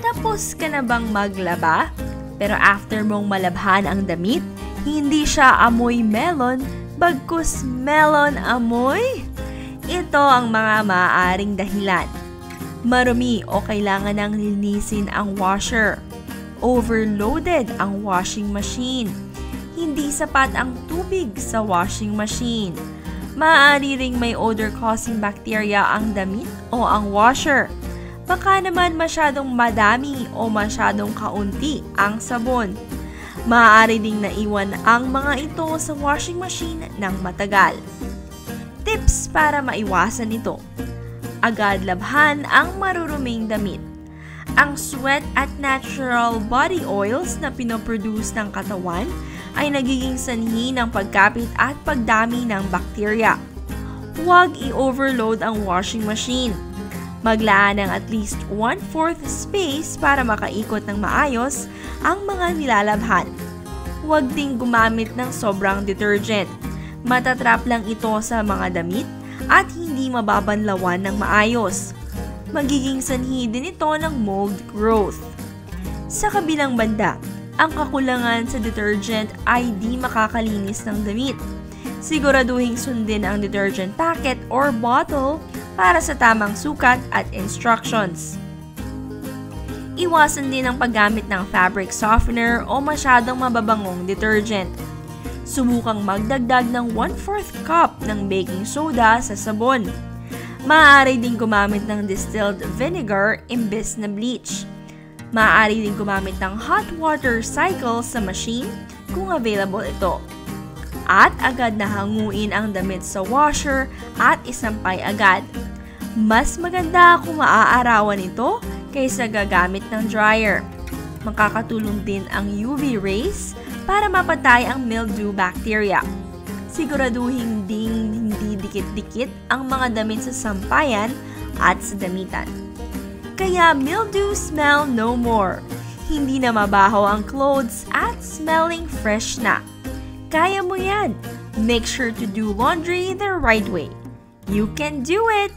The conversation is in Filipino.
Tapos ka na bang maglaba? Pero after mong malabhan ang damit, hindi siya amoy melon, bagkus melon amoy? Ito ang mga maaaring dahilan. Marumi o kailangan nang linisin ang washer. Overloaded ang washing machine. Hindi sapat ang tubig sa washing machine. Maaari ring may odor-causing bacteria ang damit o ang washer. Baka naman masyadong madami o masyadong kaunti ang sabon. Maaari ding naiwan ang mga ito sa washing machine ng matagal. Tips para maiwasan ito. Agad labhan ang maruruming damit. Ang sweat at natural body oils na pinoproduce ng katawan ay nagiging sanhi ng pagkapit at pagdami ng bakterya. Huwag i-overload ang washing machine. Maglaan ng at least 1/4 space para makaikot ng maayos ang mga nilalabhan. Huwag ding gumamit ng sobrang detergent. Matatrap lang ito sa mga damit at hindi mababanlawan ng maayos. Magiging sanhi din ito ng mold growth. Sa kabilang banda, ang kakulangan sa detergent ay di makakalinis ng damit. Siguraduhing sundin ang detergent packet or bottle para sa tamang sukat at instructions. Iwasan din ang paggamit ng fabric softener o masyadong mababangong detergent. Subukang magdagdag ng 1/4 cup ng baking soda sa sabon. Maaari din gumamit ng distilled vinegar imbes na bleach. Maaari din gumamit ng hot water cycle sa machine kung available ito. At agad na hanguin ang damit sa washer at isampay agad. Mas maganda kung maaarawan ito kaysa gagamit ng dryer. Makakatulong din ang UV rays para mapatay ang mildew bacteria. Siguraduhin ding hindi dikit-dikit ang mga damit sa sampayan at sa damitan. Kaya mildew smell no more. Hindi na mabaho ang clothes at smelling fresh na. Kaya mo yan! Make sure to do laundry the right way. You can do it!